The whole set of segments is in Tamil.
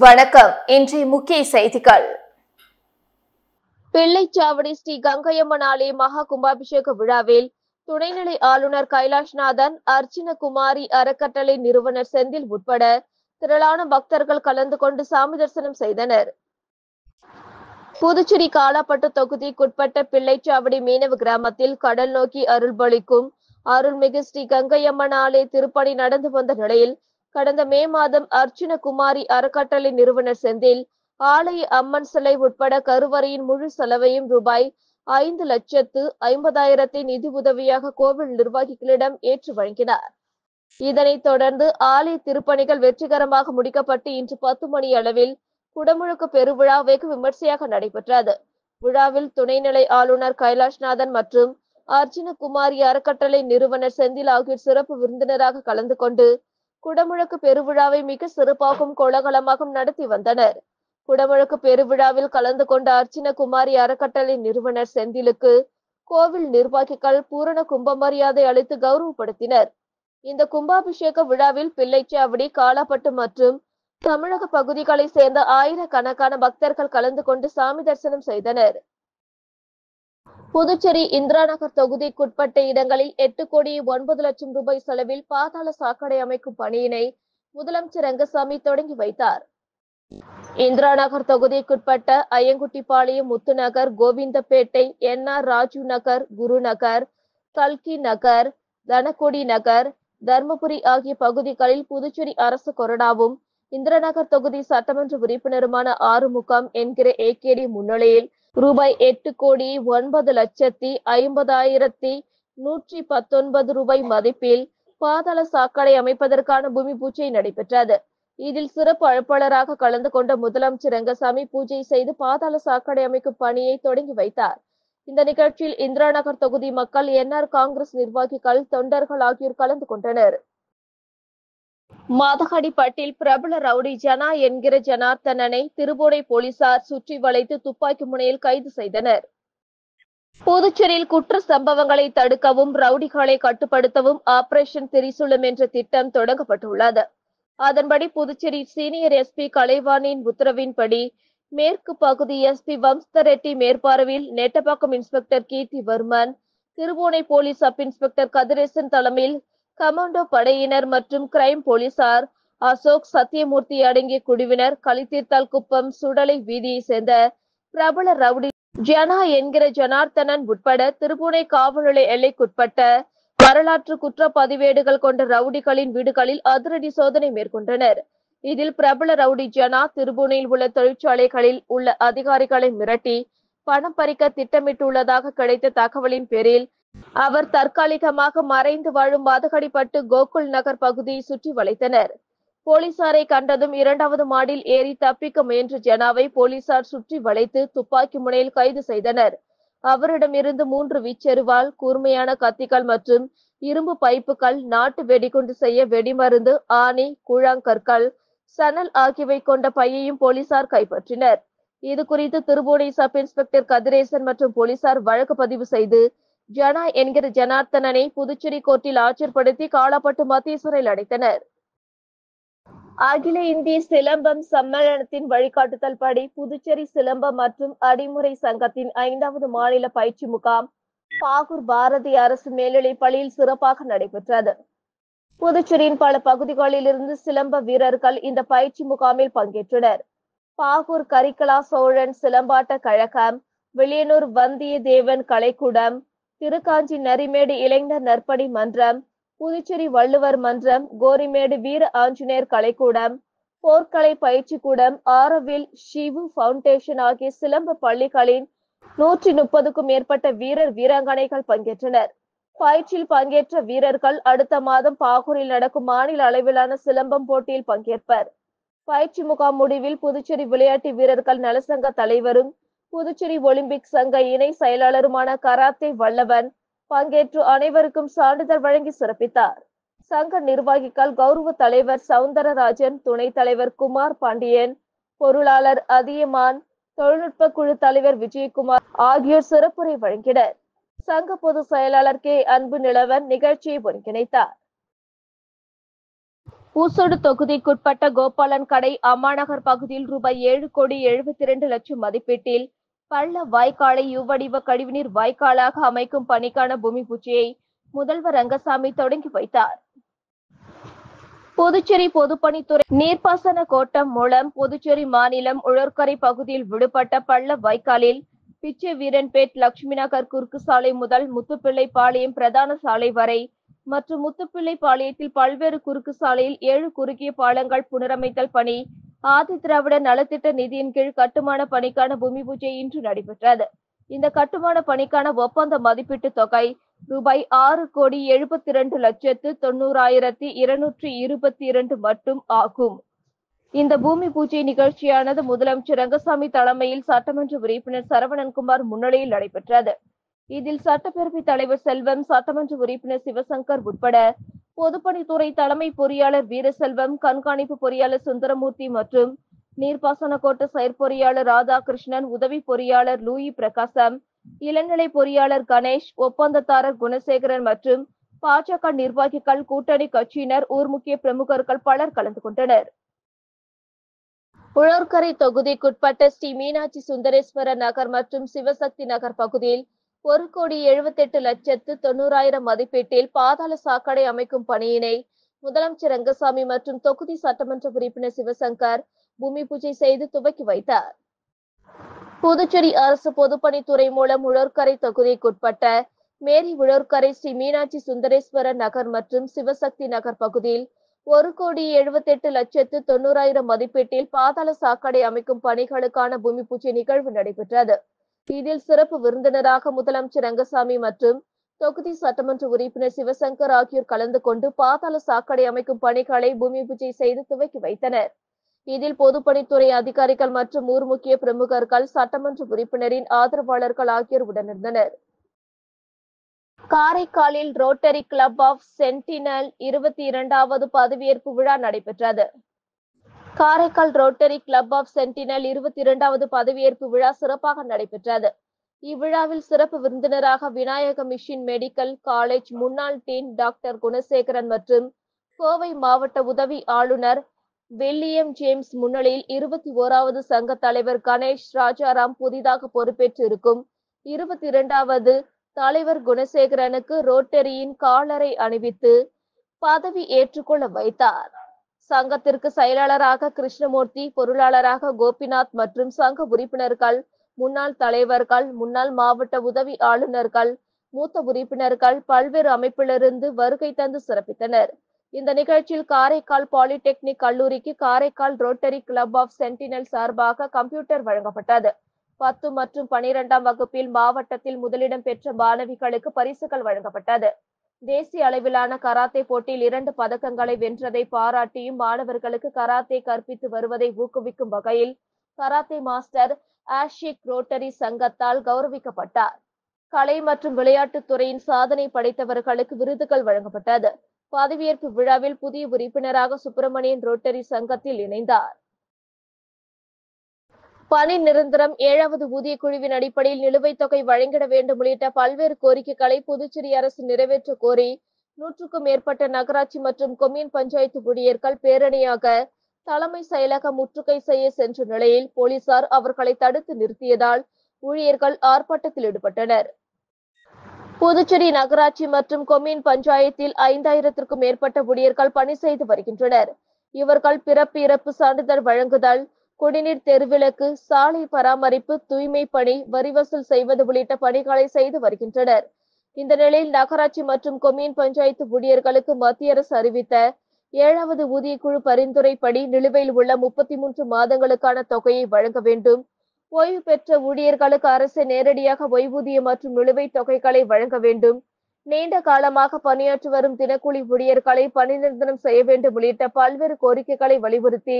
வணக்கம். இன்றைய முக்கிய செய்திகள். பிள்ளைச்சாவடி ஸ்ரீ கங்கையம்மன் ஆலய மகா கும்பாபிஷேக விழாவில் துணைநிலை ஆளுநர் கைலாஷ்நாதன், அர்ச்சன குமாரி அறக்கட்டளை நிறுவனர் செந்தில் உட்பட திரளான பக்தர்கள் கலந்து கொண்டு சாமி தரிசனம் செய்தனர். புதுச்சேரி காலாப்பட்டு தொகுதிக்குட்பட்ட பிள்ளைச்சாவடி மீனவ கிராமத்தில் கடல் நோக்கி அருள்பளிக்கும் அருள்மிகு ஸ்ரீ கங்கையம்மன் ஆலய திருப்பணி நடந்து வந்த நிலையில் கடந்த மே மாதம் அர்ச்சன குமாரி அறக்கட்டளை நிறுவனர் செந்தில் ஆலய அம்மன் சிலை உட்பட கருவறையின் முழு செலவையும் ரூபாய் 5,50,000 நிதி உதவியாக கோவில் நிர்வாகிகளிடம் ஏற்று வழங்கினார். இதனைத் தொடர்ந்து ஆலய திருப்பணிகள் வெற்றிகரமாக முடிக்கப்பட்டு இன்று 10 மணி அளவில் குடமுழுக்கு பெருவிழா வெகு விமர்சையாக நடைபெற்றது. விழாவில் துணைநிலை ஆளுநர் கைலாஷ்நாதன் மற்றும் அர்ச்சன குமாரி அறக்கட்டளை நிறுவனர் செந்தில் ஆகியோர் சிறப்பு விருந்தினராக கலந்து கொண்டு குடமுழுக்கு பெருவிழாவை மிக சிறப்பாகவும் கோலாகலமாகவும் நடத்தி வந்தனர். குடமுழுக்கு பெருவிழாவில் கலந்து கொண்ட அர்ச்சன குமாரி அறக்கட்டளை நிறுவனர் செந்திலுக்கு கோவில் நிர்வாகிகள் பூரண கும்ப மரியாதை அளித்து கௌரவப்படுத்தினர். இந்த கும்பாபிஷேக விழாவில் பிள்ளைச்சாவடி, காலாப்பட்டு மற்றும் தமிழக பகுதிகளை சேர்ந்த ஆயிரக்கணக்கான பக்தர்கள் கலந்து கொண்டு சாமி தரிசனம் செய்தனர். புதுச்சேரி இந்திரா நகர் தொகுதிக்குட்பட்ட இடங்களில் 8,09,00,000 ரூபாய் செலவில் பாதாள சாக்கடை அமைக்கும் பணியினை முதலமைச்சர் ரங்கசாமி தொடங்கி வைத்தார். இந்திரா நகர் தொகுதிக்குட்பட்ட ஐயங்குட்டிப்பாளையம், முத்துநகர், கோவிந்தப்பேட்டை, NR ராஜு நகர், குருநகர், கல்கி நகர், தனக்கொடி நகர், தர்மபுரி ஆகிய பகுதிகளில் புதுச்சேரி அரசு கொறடாவும் இந்திரநகர் தொகுதி சட்டமன்ற உறுப்பினருமான ஆறுமுகம் என்கிற AKD முன்னிலையில் ரூபாய் 8,09,50,119 ரூபாய் மதிப்பில் பாதாள சாக்கடை அமைப்பதற்கான பூமி பூஜை நடைபெற்றது. இதில் சிறப்பு அழைப்பாளராக கலந்து கொண்ட முதலமைச்சர் ரங்கசாமி பூஜை செய்து பாதாள சாக்கடை அமைக்கும் பணியை தொடங்கி வைத்தார். இந்த நிகழ்ச்சியில் இந்திரா நகர் தொகுதி மக்கள், NR காங்கிரஸ் நிர்வாகிகள், தொண்டர்கள் ஆகியோர் கலந்து கொண்டனர். மாதகடிப்பட்டில் பிரபல ரவுடி ஜனா என்கிற ஜனார்த்தனனை திருபுவனை போலீசார் சுற்றி வளைத்து துப்பாக்கி முனையில் கைது செய்தனர். புதுச்சேரியில் குற்ற சம்பவங்களை தடுக்கவும் ரவுடிகளை கட்டுப்படுத்தவும் ஆபரேஷன் திரிசூலம் என்ற திட்டம் தொடங்கப்பட்டுள்ளது. அதன்படி புதுச்சேரி சீனியர் SP கலைவாணியின் உத்தரவின்படி மேற்கு பகுதி SP வம்சரெட்டி மேற்பார்வையில் Nettapakkam inspector Keerthivarman, Thirubuvanai police sub inspector Kathiresan தலைமையில் கமாண்டோ படையினர் மற்றும் கிரைம் போலீசார் அசோக், சத்தியமூர்த்தி அடங்கிய குழுவினர் களித்தீர்த்தால் குப்பம் சுடலை வீதியை சேர்ந்த பிரபல ரவுடி ஜனா என்கிற ஜனார்த்தனன் உட்பட திருபுவனை காவல் நிலைய எல்லைக்குட்பட்ட வரலாற்று குற்ற பதிவேடுகள் கொண்ட ரவுடிகளின் வீடுகளில் அதிரடி சோதனை மேற்கொண்டனர். இதில் பிரபல ரவுடி ஜனா திருபுவனையில் உள்ள தொழிற்சாலைகளில் உள்ள அதிகாரிகளை மிரட்டி பணம் பறிக்க திட்டமிட்டுள்ளதாக கிடைத்த தகவலின் பேரில் அவர் தற்காலிகமாக மறைந்து வாழும் மாதகடிப்பட்டு கோகுல் நகர் பகுதியை சுற்றி வளைத்தனர். போலீசாரை கண்டதும் 2வது மாடியில் ஏறி தப்பிக்க முயன்ற ஜனாவை போலீசார் சுற்றி வளைத்து துப்பாக்கி முனையில் கைது செய்தனர். அவரிடமிருந்து 3 வீச்செறிவாள், கூர்மையான கத்திகள் மற்றும் இரும்பு பைப்புகள், நாட்டு வெடிகுண்டு செய்ய வெடிமருந்து, ஆணி, கூழாங்கற்கள், சணல் ஆகியவை கொண்ட பையையும் போலீசார் கைப்பற்றினர். இது குறித்து திருபுவனை சப் இன்ஸ்பெக்டர் கதிரேசன் மற்றும் போலீசார் வழக்கு பதிவு செய்து ஜனா என்கிற ஜனார்த்தனனை புதுச்சேரி கோர்ட்டில் ஆஜர்படுத்தி காலாப்பட்டு மத்திய சிறையில் அடைத்தனர். அகில இந்திய சிலம்பம் சம்மேளனத்தின் வழிகாட்டுதல் படி புதுச்சேரி சிலம்பம் மற்றும் அடிமுறை சங்கத்தின் 5வது மாநில பயிற்சி முகாம் பாகூர் பாரதி அரசு மேல்நிலைப் பள்ளியில் சிறப்பாக நடைபெற்றது. புதுச்சேரியின் பல பகுதிகளில் இருந்து சிலம்ப வீரர்கள் இந்த பயிற்சி முகாமில் பங்கேற்றனர். பாகூர் கரிகலா சோழன் சிலம்பாட்ட கழகம், வில்லியனூர் வந்தியத்தேவன் கலைக்கூடம், திருக்காஞ்சி நரிமேடு இளைஞர் நற்பணி மன்றம், புதுச்சேரி வள்ளுவர் மன்றம், கோரிமேடு வீர ஆஞ்சநேயர் கலைக்கூடம், போர்க்கலை பயிற்சி கூடம், ஆரோவில் ஷிவு பவுண்டேஷன் ஆகிய சிலம்ப பள்ளிகளின் 130க்கும் மேற்பட்ட வீரர் வீராங்கனைகள் பங்கேற்றனர். பயிற்சியில் பங்கேற்ற வீரர்கள் அடுத்த மாதம் பாகூரில் நடக்கும் மாநில அளவிலான சிலம்பம் போட்டியில் பங்கேற்பர். பயிற்சி முகாம் முடிவில் புதுச்சேரி விளையாட்டு வீரர்கள் நலசங்க தலைவரும் புதுச்சேரி ஒலிம்பிக் சங்க இணை செயலாளருமான கராத்தே வல்லவன் பங்கேற்று அனைவருக்கும் சான்றிதழ் வழங்கி சிறப்பித்தார். சங்க நிர்வாகிகள் கௌரவ தலைவர் சவுந்தரராஜன், துணைத் தலைவர் குமார் பாண்டியன், பொருளாளர் அதியமான், தொழில்நுட்ப குழு தலைவர் விஜயகுமார் ஆகியோர் சிறப்புரை வழங்கினர். சங்க பொதுச் செயலாளர் K. அன்பு நிலவன் நிகழ்ச்சியை ஒருங்கிணைத்தார். ஊசோடு தொகுதிக்குட்பட்ட கோபாலன் கடை அம்மாநகர் பகுதியில் ரூபாய் 7,72,00,000 மதிப்பீட்டில் பள்ள வாய்க்காலை யுவடிவ கழிவுநீர் வாய்க்காலாக அமைக்கும் பணிக்கான பூமி பூஜையை முதல்வர் ரங்கசாமி தொடங்கி வைத்தார். புதுச்சேரி பொதுப்பணித்துறை நீர்ப்பாசன கோட்டம் மூலம் புதுச்சேரி மாநிலம் உழவர்கரை பகுதியில் விடுபட்ட பள்ள வாய்க்காலில் பிச்சை வீரன்பேட் லட்சுமி நகர் குறுக்கு சாலை முதல் முத்துப்பிள்ளைப்பாளையம் பிரதான சாலை வரை மற்றும் முத்துப்பிள்ளைப்பாளையத்தில் பல்வேறு குறுக்கு சாலையில் 7 குறுகிய பாலங்கள் புனரமைத்தல் பணி ஆதி திராவிட நலத்திட்ட நிதியின் கீழ் கட்டுமான பணிக்கான பூமி பூஜை இன்று நடைபெற்றது. இந்த கட்டுமான பணிக்கான ஒப்பந்த மதிப்பீட்டு தொகை ரூபாய் 6,72,90,222 மட்டும் ஆகும். இந்த பூமி பூஜை நிகழ்ச்சியானது முதலமைச்சர் ரங்கசாமி தலைமையில் சட்டமன்ற உறுப்பினர் சரவணன்குமார் முன்னிலையில் நடைபெற்றது. இதில் சட்டப்பேரவைத் தலைவர் செல்வம், சட்டமன்ற உறுப்பினர் சிவசங்கர் உட்பட பொதுப்பணித்துறை தலைமை பொறியாளர் வீரசெல்வம், கண்காணிப்பு பொறியாளர் சுந்தரமூர்த்தி மற்றும் நீர்ப்பாசன கோட்ட செயற்பொறியாளர் ராதாகிருஷ்ணன், உதவி பொறியாளர் லூயி பிரகாசம், இளநிலை பொறியாளர் கணேஷ், ஒப்பந்ததாரர் குணசேகரன் மற்றும் பாஜக நிர்வாகிகள், கூட்டணி கட்சியினர், ஊர் முக்கிய பிரமுகர்கள் பலர் கலந்து கொண்டனர். உழவர்கரை தொகுதிக்குட்பட்ட ஸ்ரீ மீனாட்சி சுந்தரேஸ்வரர் நகர் மற்றும் சிவசக்தி நகர் பகுதியில் 1,78,90,000 மதிப்பீட்டில் பாதாள சாக்கடை அமைக்கும் பணியினை முதலமைச்சர் ரங்கசாமி மற்றும் தொகுதி சட்டமன்ற உறுப்பினர் சிவசங்கர் பூமி பூஜை செய்து துவக்கி வைத்தார். புதுச்சேரி அரசு பொதுப்பணித்துறை மூலம் உழவர்கரை தொகுதிக்குட்பட்ட மேரி உழவர்கரை ஸ்ரீ மீனாட்சி சுந்தரேஸ்வரர் நகர் மற்றும் சிவசக்தி நகர் பகுதியில் 1,78,90,000 மதிப்பீட்டில் பாதாள சாக்கடை அமைக்கும் பணிகளுக்கான பூமி பூஜை நிகழ்வு நடைபெற்றது. இதில் சிறப்பு விருந்தினராக முதலமைச்சர் ரங்கசாமி மற்றும் தொகுதி சட்டமன்ற உறுப்பினர் சிவசங்கர் ஆகியோர் கலந்து கொண்டு பாதாள சாக்கடை அமைக்கும் பணிகளை பூமி பூஜை செய்து துவக்கி வைத்தனர். இதில் பொதுப்பணித்துறை அதிகாரிகள் மற்றும் ஊர் முக்கிய பிரமுகர்கள், சட்டமன்ற உறுப்பினரின் ஆதரவாளர்கள் ஆகியோர் உடனிருந்தனர். காரைக்காலில் ரோட்டரி கிளப் ஆஃப் சென்டினல் 22வது பதவியேற்பு விழா நடைபெற்றது. Karaikal rotary club of Sentinel 22வது பதவியேற்பு விழா சிறப்பாக நடைபெற்றது. இவ்விழாவில் சிறப்பு விருந்தினராக விநாயக மிஷன் மெடிக்கல் காலேஜ் முன்னாள் டீன் டாக்டர் குணசேகரன் மற்றும் கோவை மாவட்ட உதவி ஆளுநர் வில்லியம் ஜேம்ஸ் முன்னிலையில் 21வது சங்க தலைவர் கணேஷ் ராஜாராம் புதிதாக பொறுப்பேற்று இருக்கும் 22வது தலைவர் குணசேகரனுக்கு ரோட்டரியின் காலரை அணிவித்து பதவி ஏற்றுக்கொள்ள வைத்தார். சங்கத்திற்கு செயலாளராக கிருஷ்ணமூர்த்தி, பொருளாளராக கோபிநாத் மற்றும் சங்க உறுப்பினர்கள், முன்னாள் தலைவர்கள், முன்னாள் மாவட்ட உதவி ஆளுநர்கள், மூத்த உறுப்பினர்கள் பல்வேறு அமைப்பிலிருந்து வருகை தந்து சிறப்பித்தனர். இந்த நிகழ்ச்சியில் காரைக்கால் பாலிடெக்னிக் கல்லூரிக்கு Karaikal rotary club of sentinel சார்பாக கம்ப்யூட்டர் வழங்கப்பட்டது. 10 மற்றும் 12ஆம் வகுப்பில் மாவட்டத்தில் முதலிடம் பெற்ற மாணவிகளுக்கு பரிசுகள் வழங்கப்பட்டது. தேசிய அளவிலான கராத்தே போட்டியில் 2 பதக்கங்களை வென்றதை பாராட்டியும் மாணவர்களுக்கு கராத்தே கற்பித்து வருவதை ஊக்குவிக்கும் வகையில் கராத்தே மாஸ்டர் ஆஷிக் ரோட்டரி சங்கத்தால் கௌரவிக்கப்பட்டார். கலை மற்றும் விளையாட்டுத் துறையின் சாதனை படைத்தவர்களுக்கு விருதுகள் வழங்கப்பட்டது. பதவியேற்பு விழாவில் புதிய உறுப்பினராக சுப்பிரமணியன் ரோட்டரி சங்கத்தில் இணைந்தார். பணி நிரந்தரம், 7வது ஊதிய குழுவின் அடிப்படையில் நிலுவைத் தொகை வழங்கிட வேண்டும் உள்ளிட்ட பல்வேறு கோரிக்கைகளை புதுச்சேரி அரசு நிறைவேற்ற கோரி 100க்கும் மேற்பட்ட நகராட்சி மற்றும் கொம்யூன் பஞ்சாயத்து ஊழியர்கள் பேரணியாக தலைமை செயலகம் முற்றுகை செய்ய சென்ற நிலையில் போலீசார் அவர்களை தடுத்து நிறுத்தியதால் ஊழியர்கள் ஆர்ப்பாட்டத்தில் ஈடுபட்டனர். புதுச்சேரி நகராட்சி மற்றும் கொம்யூன் பஞ்சாயத்தில் 5000க்கும் மேற்பட்ட ஊழியர்கள் பணி செய்து வருகின்றனர். இவர்கள் பிறப்பு இறப்பு சான்றிதழ் வழங்குதல், குடிநீர், தெருவிளக்கு, சாலை பராமரிப்பு, தூய்மை பணி, வரி வசூல் செய்வது உள்ளிட்ட பணிகளை செய்து வருகின்றனர். இந்த நிலையில் நகராட்சி மற்றும் கொம்யூன் பஞ்சாயத்து ஊழியர்களுக்கு மத்திய அரசு அறிவித்த 7வது ஊதிய குழு பரிந்துரைப்படி நிலுவையில் உள்ள 33 மாதங்களுக்கான தொகையை வழங்க வேண்டும். ஓய்வு பெற்ற ஊழியர்களுக்கு அரசு நேரடியாக ஓய்வூதியம் மற்றும் நிலுவைத் தொகைகளை வழங்க வேண்டும். நீண்ட காலமாக பணியாற்றி வரும் தினக்கூலி ஊழியர்களை பணி நிரந்தரம் செய்ய வேண்டும் உள்ளிட்ட பல்வேறு கோரிக்கைகளை வலியுறுத்தி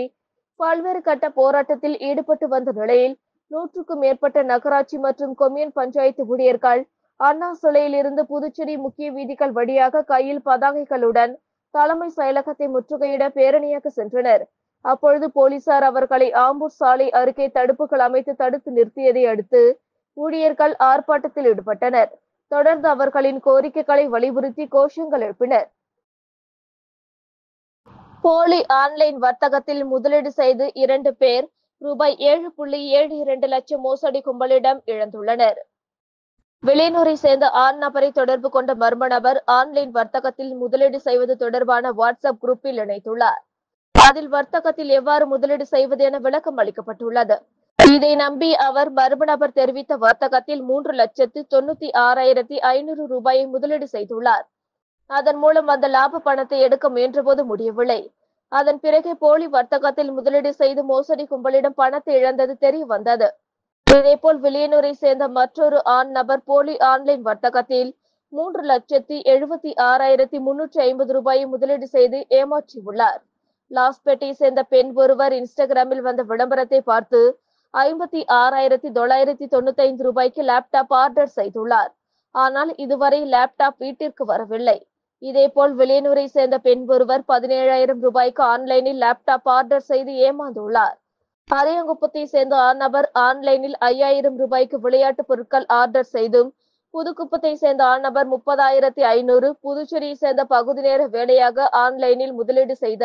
பல்வேறு கட்ட போராட்டத்தில் ஈடுபட்டு வந்த நிலையில் 100க்கும் மேற்பட்ட நகராட்சி மற்றும் கொம்யூன் பஞ்சாயத்து ஊழியர்கள் அண்ணா சிலையில் இருந்து புதுச்சேரி முக்கிய வீதிகள் வழியாக கையில் பதாகைகளுடன் தலைமை செயலகத்தை முற்றுகையிட பேரணியாக சென்றனர். அப்பொழுது போலீசார் அவர்களை ஆம்பூர் சாலை அருகே தடுப்புகள் அமைத்து தடுத்து நிறுத்தியதை அடுத்து ஊழியர்கள் ஆர்ப்பாட்டத்தில் ஈடுபட்டனர். தொடர்ந்து அவர்களின் கோரிக்கைகளை வலியுறுத்தி கோஷங்கள் எழுப்பினர். போலி ஆன்லைன் வர்த்தகத்தில் முதலீடு செய்து 2 பேர் ரூபாய் 7.72 லட்சம் மோசடி கும்பலிடம் இழந்துள்ளனர். வெளியூரை சேர்ந்த ஆண் நபரை தொடர்பு கொண்ட மர்ம நபர் ஆன்லைன் வர்த்தகத்தில் முதலீடு செய்வது தொடர்பான வாட்ஸ்அப் குரூப்பில் இணைத்துள்ளார். அதில் வர்த்தகத்தில் எவ்வாறு முதலீடு செய்வது என விளக்கம் அளிக்கப்பட்டுள்ளது. இதை நம்பி அவர் மர்ம நபர் தெரிவித்த வர்த்தகத்தில் 3,96,500 ரூபாயை முதலீடு செய்துள்ளார். அதன் மூலம் அந்த லாப பணத்தை எடுக்க முயன்றபோது முடியவில்லை. அதன் பிறகு போலி வர்த்தகத்தில் முதலீடு செய்து மோசடி கும்பலிடம் பணத்தை இழந்தது தெரிய வந்தது. இதேபோல் வெளியூரை சேர்ந்த மற்றொரு ஆண் நபர் போலி ஆன்லைன் வர்த்தகத்தில் 3,76,350 ரூபாயை முதலீடு செய்து ஏமாற்றியுள்ளார். லாஸ்பேட்டை சேர்ந்த பெண் ஒருவர் இன்ஸ்டாகிராமில் வந்த விளம்பரத்தை பார்த்து 56,995 ரூபாய்க்கு லேப்டாப் ஆர்டர் செய்துள்ளார். ஆனால் இதுவரை லேப்டாப் வீட்டிற்கு வரவில்லை. இதேபோல் வெளியூரை சேர்ந்த பெண் ஒருவர் 17,000 ரூபாய்க்கு ஆன்லைனில் லேப்டாப் ஆர்டர் செய்து ஏமாந்துள்ளார். அரியங்குப்பத்தை சேர்ந்த ஆண் ஆன்லைனில் 5,000 ரூபாய்க்கு விளையாட்டு பொருட்கள் ஆர்டர் செய்தும், புதுக்குப்பத்தை சேர்ந்த ஆண் 30,500, புதுச்சேரியை சேர்ந்த பகுதி நேர வேலையாக ஆன்லைனில் முதலீடு செய்த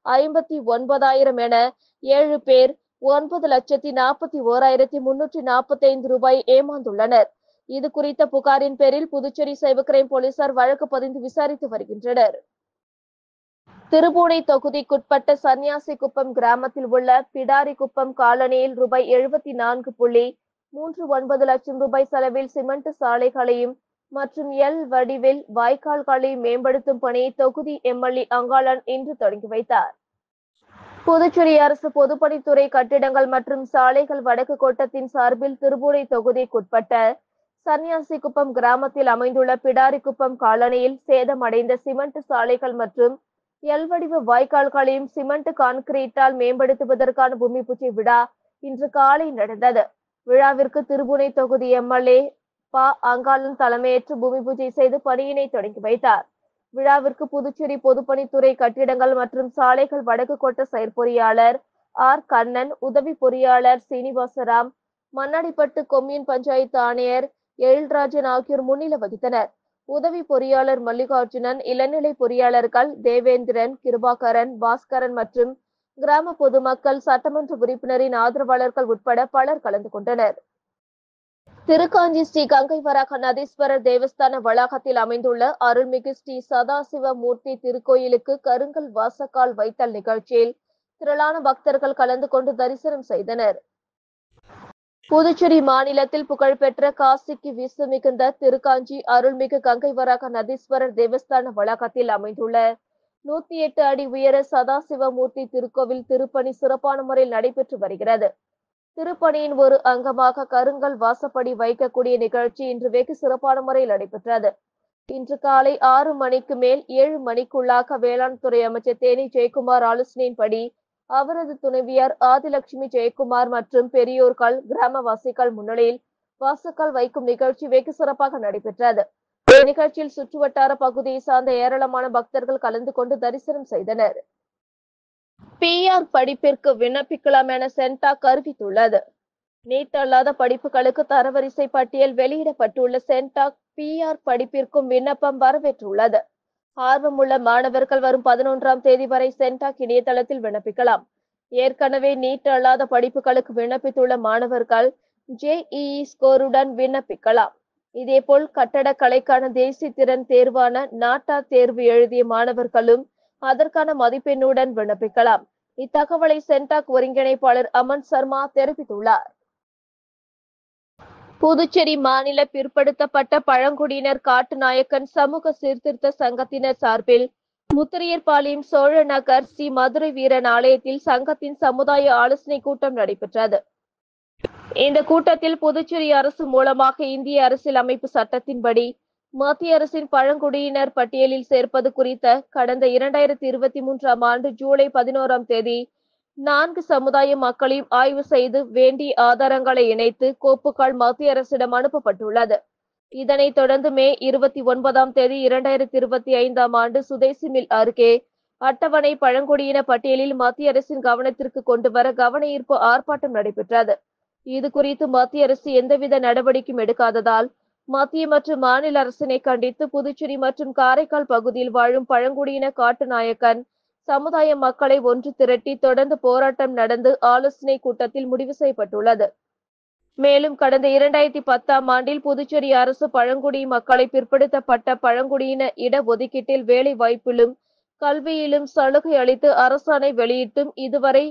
59,000 என 7 பேர் 9,41,345 ரூபாய் ஏமாந்துள்ளனர். இது குறித்த புகாரின் பேரில் புதுச்சேரி சைபர் கிரைம் போலீசார் வழக்கு பதிந்து விசாரித்து வருகின்றனர். திருபுவனை தொகுதிக்குட்பட்ட சன்னியாசிக்குப்பம் கிராமத்தில் உள்ள பிடாரிக்குப்பம் காலனியில் ரூபாய் 74.39 லட்சம் ரூபாய் செலவில் சிமெண்ட் சாலைகளையும் மற்றும் எல் வடிவில் வாய்க்கால்களையும் மேம்படுத்தும் பணியை தொகுதி எம்எல்ஏ அங்காளன் இன்று தொடங்கி வைத்தார். புதுச்சேரி அரசு பொதுப்பணித்துறை கட்டிடங்கள் மற்றும் சாலைகள் வடக்கு கோட்டத்தின் சார்பில் திருபுவனை தொகுதிக்குட்பட்ட சன்னியாசிக்குப்பம் கிராமத்தில் அமைந்துள்ள பிடாரிக்குப்பம் காலனியில் சேதமடைந்த சிமெண்ட் சாலைகள் மற்றும் எல் வடிவ வாய்க்கால்களையும் சிமெண்ட் கான்கிரீட்டால் மேம்படுத்துவதற்கான பூமி பூஜை விழா இன்று காலை நடந்தது. விழாவிற்கு திருபுவனை தொகுதி எம்எல்ஏ அங்காளன் தலைமையேற்று பூமி பூஜை செய்து பணியினை தொடங்கி வைத்தார். விழாவிற்கு புதுச்சேரி பொதுப்பணித்துறை கட்டிடங்கள் மற்றும் சாலைகள் வடக்கு கோட்ட செயற்பொறியாளர் ஆர். கண்ணன், உதவி பொறியாளர் சீனிவாசராம், மண்ணாடிப்பட்டு கொம்யூன் பஞ்சாயத்து ஆணையர் எழில்ராஜன் ஆகியோர் முன்னிலை வகித்தனர். உதவி பொறியாளர் மல்லிகார்ஜுனன், இளநிலை பொறியாளர்கள் தேவேந்திரன், கிருபாகரன், பாஸ்கரன் மற்றும் கிராம பொதுமக்கள், சட்டமன்ற உறுப்பினரின் ஆதரவாளர்கள் உட்பட பலர் கலந்து கொண்டனர். திருக்காஞ்சி ஸ்ரீ கங்கை வராக நதீஸ்வரர் தேவஸ்தான வளாகத்தில் அமைந்துள்ள அருள்மிகு ஸ்ரீ சதாசிவ மூர்த்தி திருக்கோயிலுக்கு கருங்கல் வாசக்கால் வைத்தல் நிகழ்ச்சியில் திரளான பக்தர்கள் கலந்து கொண்டு தரிசனம் செய்தனர். புதுச்சேரி மாநிலத்தில் புகழ்பெற்ற காசிக்கு வீசு மிகுந்த திருக்காஞ்சி அருள்மிகு கங்கை வராக நதீஸ்வரர் தேவஸ்தான வளாகத்தில் அமைந்துள்ள 108 அடி உயர சதாசிவமூர்த்தி திருக்கோவில் திருப்பணி சிறப்பான முறையில் நடைபெற்று வருகிறது. திருப்பணியின் ஒரு அங்கமாக கருங்கல் வாசப்படி வைக்கக்கூடிய நிகழ்ச்சி இன்று வெகு சிறப்பான முறையில் நடைபெற்றது. இன்று காலை 6 மணிக்கு மேல் 7 மணிக்குள்ளாக வேளாண் துறை அமைச்சர் தேனி ஜெயக்குமார் ஆலோசனையின்படி அவரது துணைவியார் ஆதிலட்சுமி ஜெயக்குமார் மற்றும் பெரியோர்கள், கிராமவாசிகள் முன்னிலையில் வாசக்கால் வைக்கும் நிகழ்ச்சி வெகு சிறப்பாக நடைபெற்றது. இந்நிகழ்ச்சியில் சுற்றுவட்டார பகுதியை சார்ந்த ஏராளமான பக்தர்கள் கலந்து கொண்டு தரிசனம் செய்தனர். PR படிப்பிற்கு விண்ணப்பிக்கலாம் என சென்டாக் அறிவித்துள்ளது. நீட் அல்லாத படிப்புகளுக்கு தரவரிசை பட்டியல் வெளியிடப்பட்டுள்ள சென்டாக் PR படிப்பிற்கும் விண்ணப்பம் வரவேற்றுள்ளது. ஆர்வமுள்ள மாணவர்கள் வரும் 11ஆம் தேதி வரை சென்டாக் இணையதளத்தில் விண்ணப்பிக்கலாம். ஏற்கனவே நீட் அல்லாத படிப்புகளுக்கு விண்ணப்பித்துள்ள மாணவர்கள் JEE ஸ்கோருடன் விண்ணப்பிக்கலாம். இதேபோல் கட்டடக்கலைக்கான தேசிய திறன் தேர்வான நாட்டா தேர்வு எழுதிய மாணவர்களும் அதற்கான மதிப்பெண்ணுடன் விண்ணப்பிக்கலாம். இத்தகவலை சென்டாக் ஒருங்கிணைப்பாளர் அமன் சர்மா தெரிவித்துள்ளார். புதுச்சேரி மாநில பிற்படுத்தப்பட்ட பழங்குடியினர் காட்டுநாயக்கன் சமூக சீர்திருத்த சங்கத்தினர் சார்பில் முத்திரையர்பாளையம் சோழ நகர் ஸ்ரீ மதுரை வீரன் ஆலயத்தில் சங்கத்தின் சமுதாய ஆலோசனை கூட்டம் நடைபெற்றது. இந்த கூட்டத்தில் புதுச்சேரி அரசு மூலமாக இந்திய அரசியலமைப்பு சட்டத்தின்படி மத்திய அரசின் பழங்குடியினர் பட்டியலில் சேர்ப்பது குறித்த கடந்த 2023ஆம் ஆண்டு ஜூலை 11ஆம் தேதி 4 சமுதாய மக்களையும் ஆய்வு செய்து வேண்டிய ஆதாரங்களை இணைத்து கோப்புகள் மத்திய அரசிடம் அனுப்பப்பட்டுள்ளது. இதனைத் தொடர்ந்து மே 29ஆம் தேதி 2025ஆம் ஆண்டு சுதேசி மில் அருகே அட்டவணை பழங்குடியின பட்டியலில் மத்திய அரசின் கவனத்திற்கு கொண்டு வர கவன ஈர்ப்பு ஆர்ப்பாட்டம் நடைபெற்றது. இது குறித்து மத்திய அரசு எந்தவித நடவடிக்கையும் எடுக்காததால் மத்திய மற்றும் மாநில அரசினை கண்டித்து புதுச்சேரி மற்றும் காரைக்கால் பகுதியில் வாழும் பழங்குடியின காட்டுநாயக்கன் சமுதாய மக்களை ஒன்று திரட்டி தொடர்ந்து போராட்டம் நடந்து ஆலோசனை கூட்டத்தில் முடிவு செய்யப்பட்டுள்ளது. மேலும் கடந்த 2010ஆம் ஆண்டில் புதுச்சேரி அரசு பழங்குடி மக்களை பிற்படுத்தப்பட்ட பழங்குடியின இடஒதுக்கீட்டில் வேலை வாய்ப்பிலும் கல்வியிலும் சலுகை அளித்து அரசாணை வெளியிட்டும் இதுவரை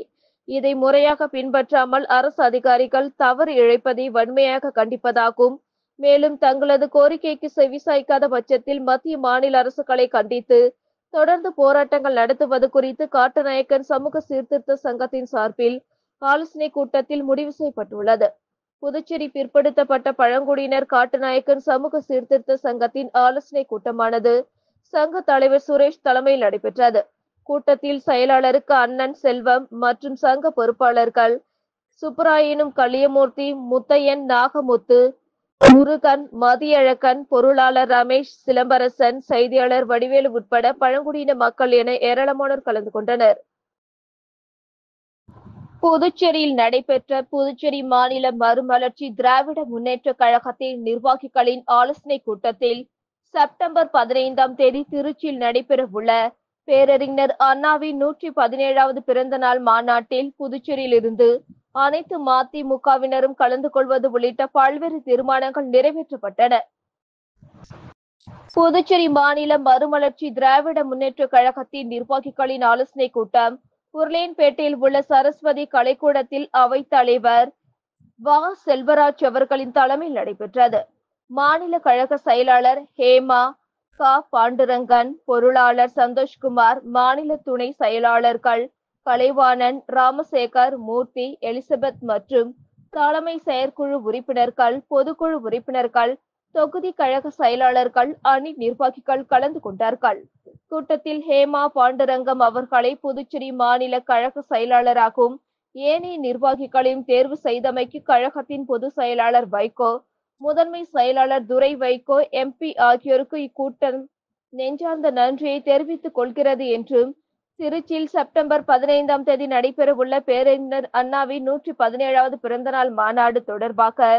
இதை முறையாக பின்பற்றாமல் அரசு அதிகாரிகள் தவறு இழைப்பதை வன்மையாக கண்டிப்பதாகவும், மேலும் தங்களது கோரிக்கைக்கு செவிசாய்க்காத பட்சத்தில் மத்திய மாநில அரசுகளை கண்டித்து தொடர்ந்து போராட்டங்கள் நடத்துவது குறித்து காட்டுநாயக்கன் சமூக சீர்திருத்த சங்கத்தின் சார்பில் ஆலோசனை கூட்டத்தில் முடிவு செய்யப்பட்டுள்ளது. புதுச்சேரி பிற்படுத்தப்பட்ட பழங்குடியினர் காட்டுநாயக்கன் சமூக சீர்திருத்த சங்கத்தின் ஆலோசனை கூட்டமானது சங்க தலைவர் சுரேஷ் தலைமையில் நடைபெற்றது. கூட்டத்தில் செயலாளருக்கு அண்ணன் செல்வம் மற்றும் சங்க பொறுப்பாளர்கள் சுப்பராயனும், கலியமூர்த்தி, முத்தையன், நாகமுத்து, முருகன், மதியழகன், பொருளாளர் ரமேஷ், சிலம்பரசன், செய்தியாளர் வடிவேலு உட்பட பழங்குடியின மக்கள் என ஏராளமானோர் கலந்து கொண்டனர். புதுச்சேரியில் நடைபெற்ற புதுச்சேரி மாநில மறுமலர்ச்சி திராவிட முன்னேற்ற கழகத்தின் நிர்வாகிகளின் ஆலோசனை கூட்டத்தில் செப்டம்பர் 15ஆம் தேதி திருச்சியில் நடைபெறவுள்ள பேரறிஞர் அண்ணாவின் 117வது பிறந்த நாள் மாநாட்டில் புதுச்சேரியிலிருந்து அனைத்து மதிமுகவினரும் கலந்து கொள்வது உள்ளிட்ட பல்வேறு தீர்மானங்கள் நிறைவேற்றப்பட்டன. புதுச்சேரி மாநில மறுமலர்ச்சி திராவிட முன்னேற்ற கழகத்தின் நிர்வாகிகளின் ஆலோசனை கூட்டம் உருளையன்பேட்டையில் உள்ள சரஸ்வதி கலைக்கூடத்தில் அவைத் தலைவர் வ. செல்வராஜ் அவர்களின் தலைமையில் நடைபெற்றது. மாநில கழக செயலாளர் ஹேமா, க. பாண்டுரங்கன், பொருளாளர் சந்தோஷ்குமார், மாநில துணை செயலாளர்கள் கலைவாணன், ராமசேகர், மூர்த்தி, எலிசபெத் மற்றும் தலைமை செயற்குழு உறுப்பினர்கள், பொதுக்குழு உறுப்பினர்கள், தொகுதி கழக செயலாளர்கள், அணி நிர்வாகிகள் கலந்து கொண்டார்கள். கூட்டத்தில் ஹேமா பாண்டுரங்கம் அவர்களை புதுச்சேரி மாநில கழக செயலாளராகவும் ஏனைய நிர்வாகிகளையும் தேர்வு செய்தமைக்கு கழகத்தின் பொதுச் செயலாளர் வைகோ, முதன்மை செயலாளர் துரை வைகோ, MP ஆகியோருக்கு இக்கூட்டம் நெஞ்சார்ந்த நன்றியை தெரிவித்துக் கொள்கிறது என்றும், திருச்சியில் செப்டம்பர் 15ஆம் தேதி நடைபெறவுள்ள பேரறிஞர் அண்ணாவின் 117வது பிறந்தநாள் மாநாடு தொடர்பாக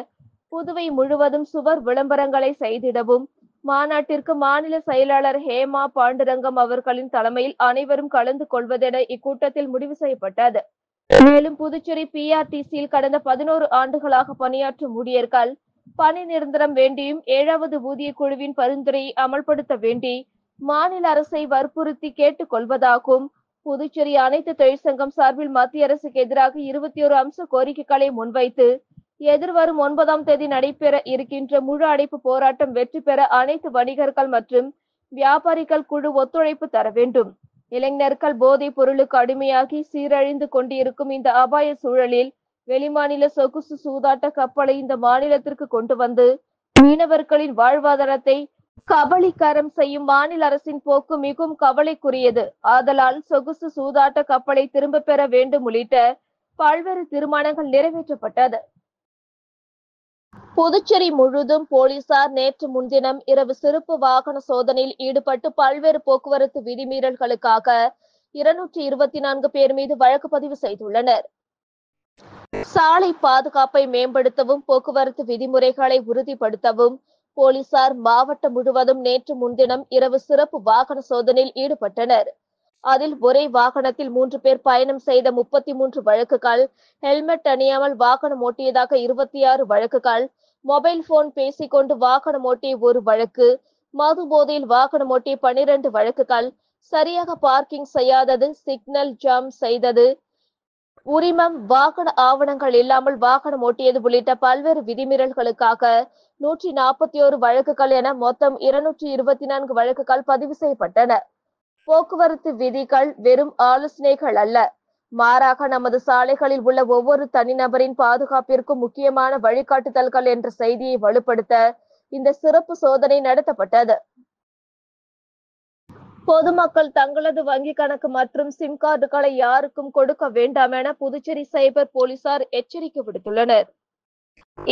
புதுவை முழுவதும் சுவர் விளம்பரங்களை செய்திடவும் மாநாட்டிற்கு மாநில செயலாளர் ஹேமா பாண்டுரங்கம் அவர்களின் தலைமையில் அனைவரும் கலந்து கொள்வதென இக்கூட்டத்தில் முடிவு செய்யப்பட்டது. மேலும் புதுச்சேரி PRTCயில் கடந்த 11 ஆண்டுகளாக பணியாற்றும் ஊழியர்கள் பணி நிரந்தரம் வேண்டியும் 7வது ஊதிய குழுவின் பரிந்துரையை அமல்படுத்த வேண்டி மாநில அரசை வற்புறுத்தி கேட்டுக் கொள்வதாகவும், புதுச்சேரி அனைத்து தொழிற்சங்கம் சார்பில் மத்திய அரசுக்கு எதிராக 21 அம்ச கோரிக்கைகளை முன்வைத்து எதிர்வரும் 9ஆம் தேதி நடைபெற இருக்கின்ற முழு அடைப்பு போராட்டம் வெற்றி பெற அனைத்து வணிகர்கள் மற்றும் வியாபாரிகள் குழு ஒத்துழைப்பு தர வேண்டும். இளைஞர்கள் போதைப் பொருளுக்கு அடிமையாகி சீரழிந்து கொண்டிருக்கும் இந்த அபாய சூழலில் வெளிமாநில சொகுசு சூதாட்ட கப்பலை இந்த மாநிலத்திற்கு கொண்டு வந்து மீனவர்களின் வாழ்வாதாரத்தை கபளீகரம் செய்யும் மாநில அரசின் போக்கு மிகவும் கவலைக்குரியது. ஆதலால் சொகுசு சூதாட்ட கப்பலை திரும்ப பெற வேண்டும் உள்ளிட்ட பல்வேறு தீர்மானங்கள் நிறைவேற்றப்பட்டது. புதுச்சேரி முழுவதும் போலீசார் நேற்று முன்தினம் இரவு சிறப்பு வாகன சோதனையில் ஈடுபட்டு பல்வேறு போக்குவரத்து விதிமீறல்களுக்காக 224 பேர் மீது வழக்கு பதிவு செய்துள்ளனர். சாலை பாதுகாப்பை மேம்படுத்தவும் போக்குவரத்து விதிமுறைகளை உறுதிப்படுத்தவும் போலீசார் மாவட்டம் முழுவதும் நேற்று முன்தினம் இரவு சிறப்பு வாகன சோதனையில் ஈடுபட்டனர். அதில் ஒரே வாகனத்தில் 3 பேர் பயணம் செய்த 33 வழக்குகள், ஹெல்மெட் அணியாமல் வாகனம் ஓட்டியதாக 26 வழக்குகள், மொபைல் போன் பேசிக்கொண்டு வாகனம் ஓட்டிய 1 வழக்கு, மது போதையில் வாகனம் ஓட்டிய 12 வழக்குகள், சரியாக பார்க்கிங் செய்யாதது, சிக்னல் ஜாம் செய்தது, உரிமம், வாகன ஆவணங்கள் இல்லாமல் வாகனம் ஓட்டியது உள்ளிட்ட பல்வேறு விதிமீறல்களுக்காக 141 வழக்குகள் என மொத்தம் 224 வழக்குகள் பதிவு செய்யப்பட்டன. போக்குவரத்து விதிகள் வெறும் ஆலோசனைகள் அல்ல, மாறாக நமது சாலைகளில் உள்ள ஒவ்வொரு தனிநபரின் பாதுகாப்பிற்கும் முக்கியமான வழிகாட்டுதல்கள் என்ற செய்தியை வலுப்படுத்த இந்த சிறப்பு சோதனை நடத்தப்பட்டது. பொதுமக்கள் தங்களது வங்கி கணக்கு மற்றும் சிம் கார்டுகளை யாருக்கும் கொடுக்க வேண்டாம் என புதுச்சேரி சைபர் போலீசார் எச்சரிக்கை விடுத்துள்ளனர்.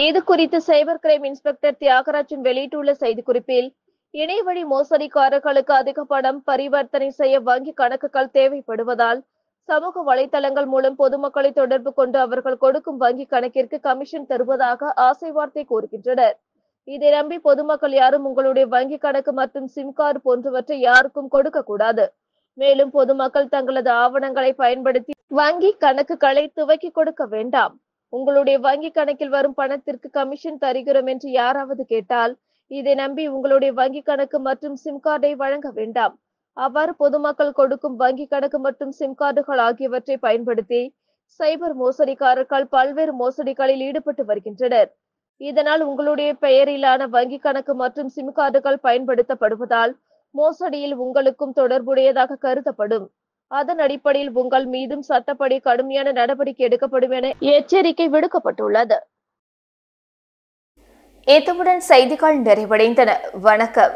இது குறித்து சைபர் கிரைம் இன்ஸ்பெக்டர் தியாகராஜன் வெளியிட்டுள்ள செய்திக்குறிப்பில், இணையவழி மோசடிக்காரர்களுக்கு அதிக பணம் பரிவர்த்தனை செய்ய வங்கி கணக்குகள் தேவைப்படுவதால் சமூக வலைதளங்கள் மூலம் பொதுமக்களை தொடர்பு கொண்டு அவர்கள் கொடுக்கும் வங்கி கணக்கிற்கு கமிஷன் தருவதாக ஆசை வார்த்தை கூறுகின்றனர். இதை நம்பி பொதுமக்கள் யாரும் உங்களுடைய வங்கி கணக்கு மற்றும் சிம் கார்டு போன்றவற்றை யாருக்கும் கொடுக்க கூடாது. மேலும் பொதுமக்கள் தங்களது ஆவணங்களை பயன்படுத்தி வங்கி கணக்குகளை துவக்கி கொடுக்க வேண்டாம். உங்களுடைய வங்கி கணக்கில் வரும் பணத்திற்கு கமிஷன் தருகிறோம் என்று யாராவது கேட்டால் இதை நம்பி உங்களுடைய வங்கி கணக்கு மற்றும் சிம் கார்டை வழங்க வேண்டாம். அவ்வாறு பொதுமக்கள் கொடுக்கும் வங்கி கணக்கு மற்றும் சிம் கார்டுகள் ஆகியவற்றை பயன்படுத்தி சைபர் மோசடிக்காரர்கள் பல்வேறு மோசடிகளில் ஈடுபட்டு வருகின்றனர். இதனால் உங்களுடைய பெயரிலான வங்கி கணக்கு மற்றும் சிம் கார்டுகள் பயன்படுத்தப்படுவதால் மோசடியில் உங்களுக்கும் தொடர்புடையதாக கருதப்படும். அதன் அடிப்படையில் உங்கள் மீதும் சட்டப்படி கடுமையான நடவடிக்கை எடுக்கப்படும் என எச்சரிக்கை விடுக்கப்பட்டுள்ளது. இத்துடன் செய்திகள் நிறைவடைந்தன. வணக்கம்.